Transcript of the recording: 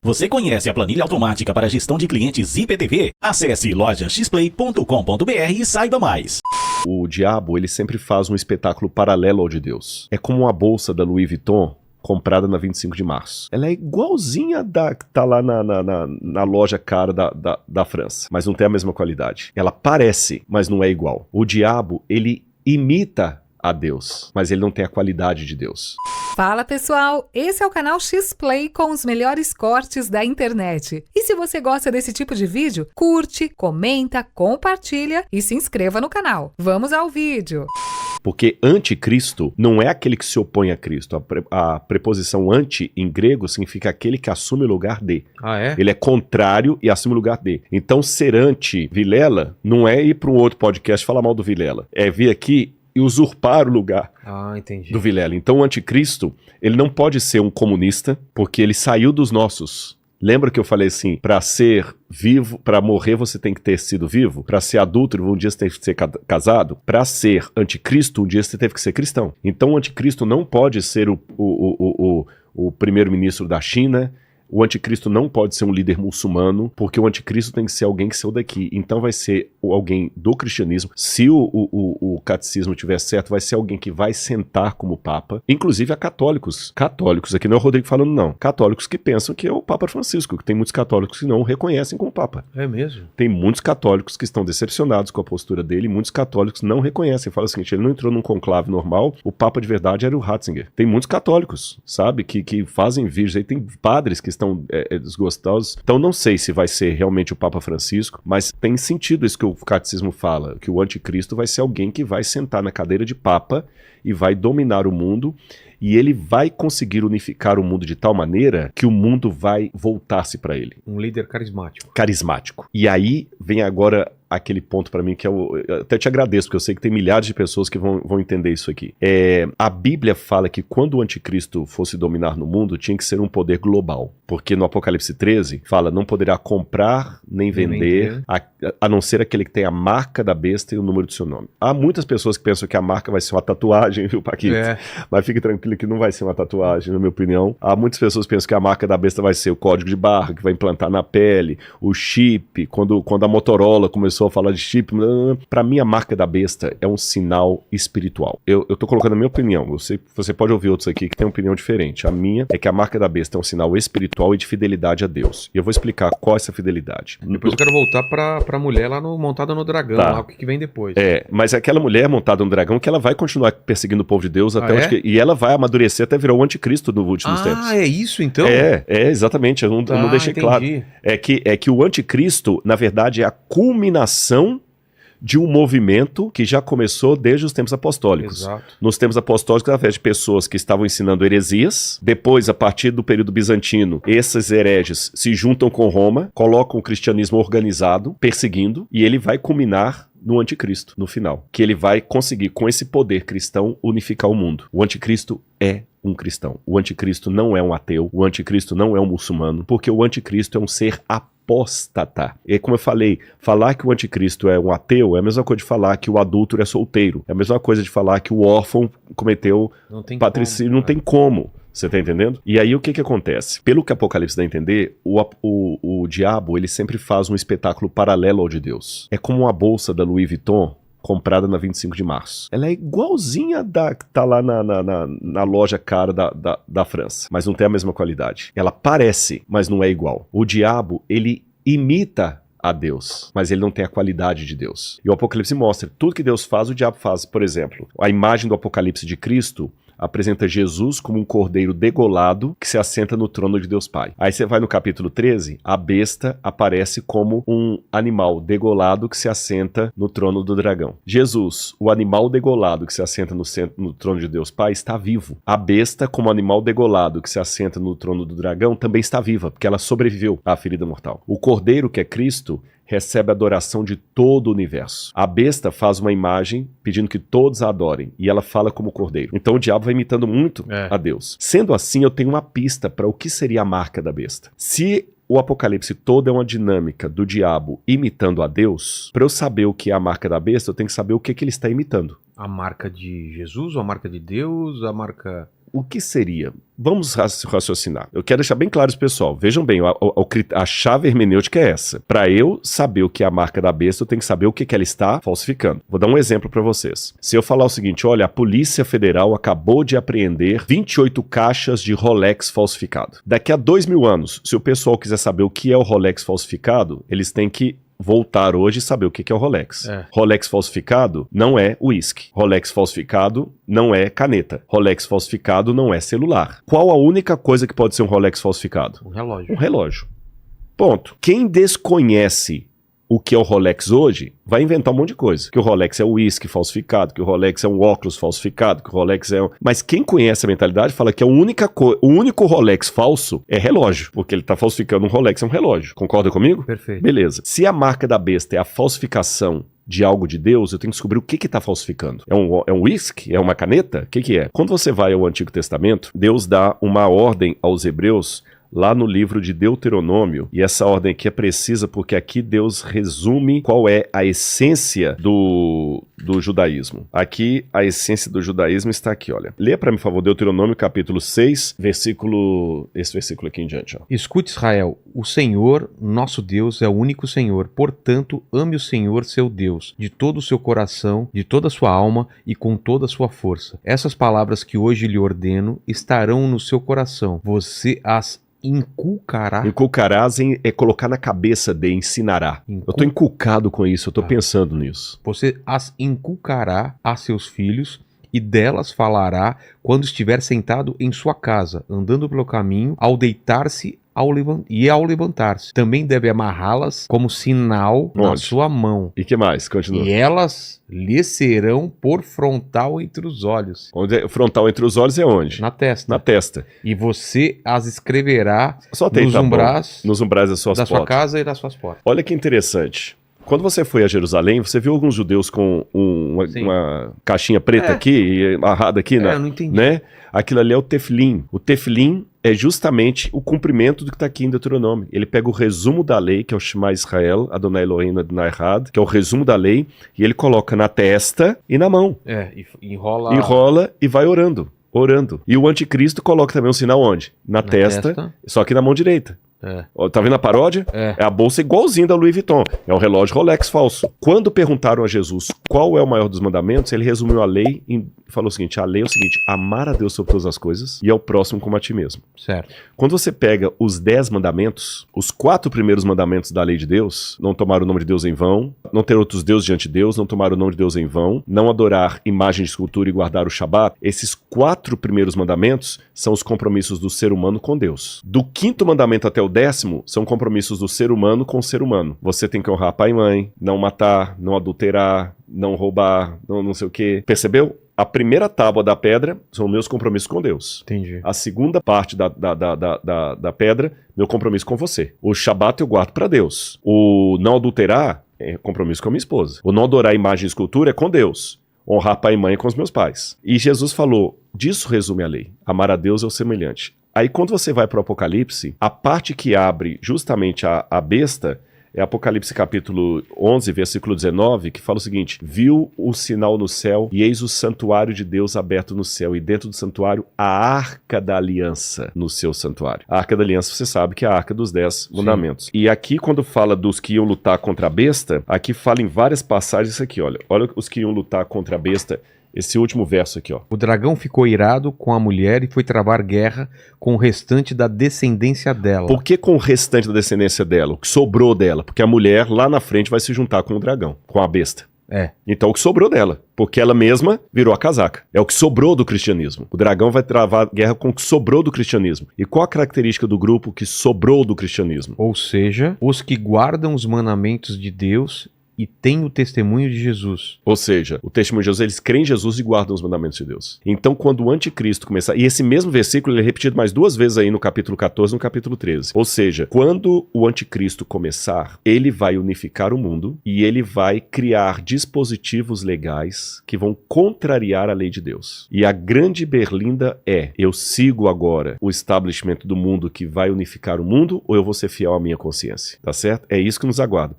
Você conhece a planilha automática para gestão de clientes IPTV? Acesse lojaxplay.com.br e saiba mais. O diabo, ele sempre faz um espetáculo paralelo ao de Deus. É como uma bolsa da Louis Vuitton comprada na 25 de março. Ela é igualzinha da que tá lá na loja cara da França, mas não tem a mesma qualidade. Ela parece, mas não é igual. O diabo, ele imita a Deus, mas ele não tem a qualidade de Deus. Fala pessoal, esse é o canal X-Play com os melhores cortes da internet. E se você gosta desse tipo de vídeo, curte, comenta, compartilha e se inscreva no canal. Vamos ao vídeo. Porque anticristo não é aquele que se opõe a Cristo. A preposição anti em grego significa aquele que assume o lugar de. Ah, é? Ele é contrário e assume o lugar de. Então ser anti-Vilela não é ir para um outro podcast falar mal do Vilela. É vir aqui e usurpar o lugar do Vilela. Então o anticristo, ele não pode ser um comunista, porque ele saiu dos nossos. Lembra que eu falei assim, para ser vivo, para morrer você tem que ter sido vivo? Para ser adúltero, um dia você tem que ser casado? Para ser anticristo, um dia você teve que ser cristão. Então o anticristo não pode ser o primeiro-ministro da China. O anticristo não pode ser um líder muçulmano, porque o anticristo tem que ser alguém que saiu daqui. Então vai ser alguém do cristianismo. Se o catecismo estiver certo, vai ser alguém que vai sentar como papa. Inclusive a católicos. Católicos, aqui não é o Rodrigo falando não. Católicos que pensam que é o Papa Francisco, que tem muitos católicos que não o reconhecem como papa. É mesmo? Tem muitos católicos que estão decepcionados com a postura dele, e muitos católicos não reconhecem. Fala o seguinte, ele não entrou num conclave normal, o papa de verdade era o Ratzinger. Tem muitos católicos, sabe, que fazem vídeos, aí tem padres que estão desgostosos. Então não sei se vai ser realmente o Papa Francisco, mas tem sentido isso que o catecismo fala, que o anticristo vai ser alguém que vai sentar na cadeira de papa e vai dominar o mundo, e ele vai conseguir unificar o mundo de tal maneira que o mundo vai voltar-se para ele. Um líder carismático. Carismático. E aí vem agora aquele ponto pra mim que eu até te agradeço, porque eu sei que tem milhares de pessoas que vão entender isso aqui. A Bíblia fala que quando o anticristo fosse dominar no mundo, tinha que ser um poder global. Porque no Apocalipse 13, fala, não poderá comprar nem vender, a não ser aquele que tem a marca da besta e o número do seu nome. Há muitas pessoas que pensam que a marca vai ser uma tatuagem, viu, Paquito? Mas fique tranquilo que não vai ser uma tatuagem, na minha opinião. Há muitas pessoas que pensam que a marca da besta vai ser o código de barra, que vai implantar na pele, o chip, quando a Motorola começou a falar de chip, pra mim a marca da besta é um sinal espiritual. Eu tô colocando a minha opinião, você pode ouvir outros aqui que tem uma opinião diferente. A minha é que a marca da besta é um sinal espiritual e de fidelidade a Deus. E eu vou explicar qual é essa fidelidade. Depois eu quero voltar pra mulher lá montada no dragão, lá, o que vem depois. Mas aquela mulher montada no dragão que ela vai continuar perseguindo o povo de Deus até onde e ela vai amadurecer até virar o anticristo nos últimos tempos. Ah, é isso então? Exatamente, eu não deixei claro. É que o anticristo, na verdade, é a culminação de um movimento que já começou desde os tempos apostólicos. Exato. Nos tempos apostólicos, através de pessoas que estavam ensinando heresias, depois, a partir do período bizantino, esses hereges se juntam com Roma, colocam o cristianismo organizado, perseguindo, e ele vai culminar no anticristo, no final. Que ele vai conseguir, com esse poder cristão, unificar o mundo. O anticristo é um cristão. O anticristo não é um ateu, o anticristo não é um muçulmano, porque o anticristo é um ser apóstata. E como eu falei, falar que o anticristo é um ateu é a mesma coisa de falar que o adúltero é solteiro. É a mesma coisa de falar que o órfão cometeu patricídio. Não tem como. Você tá entendendo? E aí o que acontece? Pelo que Apocalipse dá a entender, o diabo, ele sempre faz um espetáculo paralelo ao de Deus. É como uma bolsa da Louis Vuitton comprada na 25 de março. Ela é igualzinha da que tá lá na loja cara da França, mas não tem a mesma qualidade. Ela parece, mas não é igual. O diabo, ele imita a Deus, mas ele não tem a qualidade de Deus. E o Apocalipse mostra, tudo que Deus faz, o diabo faz. Por exemplo, a imagem do Apocalipse de Cristo apresenta Jesus como um cordeiro degolado que se assenta no trono de Deus Pai. Aí você vai no capítulo 13, a besta aparece como um animal degolado que se assenta no trono do dragão. Jesus, o animal degolado que se assenta no trono de Deus Pai, está vivo. A besta, como animal degolado que se assenta no trono do dragão, também está viva, porque ela sobreviveu à ferida mortal. O cordeiro, que é Cristo, recebe a adoração de todo o universo. A besta faz uma imagem pedindo que todos a adorem, e ela fala como cordeiro. Então o diabo vai imitando muito a Deus. Sendo assim, eu tenho uma pista para o que seria a marca da besta. Se o Apocalipse todo é uma dinâmica do diabo imitando a Deus, para eu saber o que é a marca da besta, eu tenho que saber o que ele está imitando. A marca de Jesus, ou a marca de Deus, a marca... o que seria? Vamos raciocinar. Eu quero deixar bem claro isso, pessoal. Vejam bem, a chave hermenêutica é essa. Para eu saber o que é a marca da besta, eu tenho que saber o que ela está falsificando. Vou dar um exemplo para vocês. Se eu falar o seguinte, olha, a Polícia Federal acabou de apreender 28 caixas de Rolex falsificado. Daqui a 2.000 anos, se o pessoal quiser saber o que é o Rolex falsificado, eles têm que voltar hoje e saber o que é o Rolex. Rolex falsificado não é uísque. Rolex falsificado não é caneta. Rolex falsificado não é celular. Qual a única coisa que pode ser um Rolex falsificado? Um relógio. Um relógio. Ponto. Quem desconhece o que é o Rolex hoje, vai inventar um monte de coisa. Que o Rolex é um uísque falsificado, que o Rolex é um óculos falsificado, que o Rolex é um... Mas quem conhece a mentalidade fala que o único Rolex falso é relógio, porque ele tá falsificando um Rolex, é um relógio. Concorda comigo? Perfeito. Beleza. Se a marca da besta é a falsificação de algo de Deus, eu tenho que descobrir o que está falsificando. É um uísque? É uma caneta? O que é? Quando você vai ao Antigo Testamento, Deus dá uma ordem aos hebreus lá no livro de Deuteronômio, e essa ordem aqui é precisa porque aqui Deus resume qual é a essência do judaísmo. Aqui, a essência do judaísmo está aqui, olha. Lê para mim, por favor, Deuteronômio capítulo 6, esse versículo aqui em diante. Ó. Escute, Israel, o Senhor, nosso Deus, é o único Senhor. Portanto, ame o Senhor, seu Deus, de todo o seu coração, de toda a sua alma e com toda a sua força. Essas palavras que hoje lhe ordeno estarão no seu coração. Você as inculcará. Inculcarás é colocar na cabeça de ensinará. Eu tô inculcado com isso, eu tô pensando nisso. Você as inculcará a seus filhos e delas falará quando estiver sentado em sua casa, andando pelo caminho, ao deitar-se e ao levantar-se. Também deve amarrá-las como sinal na sua mão. E que mais? Continua. E elas lhe serão por frontal entre os olhos. Frontal entre os olhos é onde? Na testa. Na testa. E você as escreverá nos umbrais das suas da portas. sua casa e das suas portas. Olha que interessante. Quando você foi a Jerusalém, você viu alguns judeus com uma caixinha preta aqui, amarrada aqui, eu não entendi. Né? Aquilo ali é o tefilim. O tefilim é justamente o cumprimento do que está aqui em Deuteronômio. Ele pega o resumo da lei, que é o Shema Israel, Adonai Eloheinu Adonai Echad, que é o resumo da lei, e ele coloca na testa e na mão. E enrola... Enrola e vai orando. E o anticristo coloca também um sinal onde? Na testa, só que na mão direita. Tá vendo a paródia? É a bolsa igualzinha da Louis Vuitton. É um relógio Rolex falso. Quando perguntaram a Jesus qual é o maior dos mandamentos, ele resumiu a lei e falou o seguinte: a lei é o seguinte, amar a Deus sobre todas as coisas e ao próximo como a ti mesmo. Certo. Quando você pega os 10 mandamentos, os 4 primeiros mandamentos da lei de Deus, não tomar o nome de Deus em vão, não ter outros deuses diante de Deus, não tomar o nome de Deus em vão, não adorar imagem de escultura e guardar o Shabat, esses 4 primeiros mandamentos são os compromissos do ser humano com Deus. Do 5º mandamento até o 10º são compromissos do ser humano com o ser humano. Você tem que honrar pai e mãe, não matar, não adulterar, não roubar, não sei o quê. Percebeu? A primeira tábua da pedra são meus compromissos com Deus. Entendi. A segunda parte da pedra, meu compromisso com você. O Shabat eu guardo para Deus. O não adulterar é compromisso com a minha esposa. O não adorar imagem e escultura é com Deus. Honrar pai e mãe com os meus pais. E Jesus falou, disso resume a lei. Amar a Deus é o semelhante. Aí quando você vai para o Apocalipse, a parte que abre justamente a besta é Apocalipse capítulo 11, versículo 19, que fala o seguinte: viu o sinal no céu e eis o santuário de Deus aberto no céu e dentro do santuário a arca da aliança no seu santuário. A arca da aliança você sabe que é a arca dos 10 mandamentos. E aqui quando fala dos que iam lutar contra a besta, aqui fala em várias passagens isso aqui, olha os que iam lutar contra a besta. Esse último verso aqui, ó. O dragão ficou irado com a mulher e foi travar guerra com o restante da descendência dela. Por que com o restante da descendência dela? O que sobrou dela? Porque a mulher lá na frente vai se juntar com o dragão, com a besta. Então o que sobrou dela, porque ela mesma virou a casaca. É o que sobrou do cristianismo. O dragão vai travar guerra com o que sobrou do cristianismo. E qual a característica do grupo que sobrou do cristianismo? Ou seja, os que guardam os mandamentos de Deus e tem o testemunho de Jesus. Ou seja, o testemunho de Jesus, eles creem em Jesus e guardam os mandamentos de Deus. Então, quando o anticristo começar... E esse mesmo versículo ele é repetido mais 2 vezes aí no capítulo 14 e no capítulo 13. Ou seja, quando o anticristo começar, ele vai unificar o mundo e ele vai criar dispositivos legais que vão contrariar a lei de Deus. E a grande berlinda é: eu sigo agora o establishment do mundo que vai unificar o mundo ou eu vou ser fiel à minha consciência? Tá certo? É isso que nos aguarda.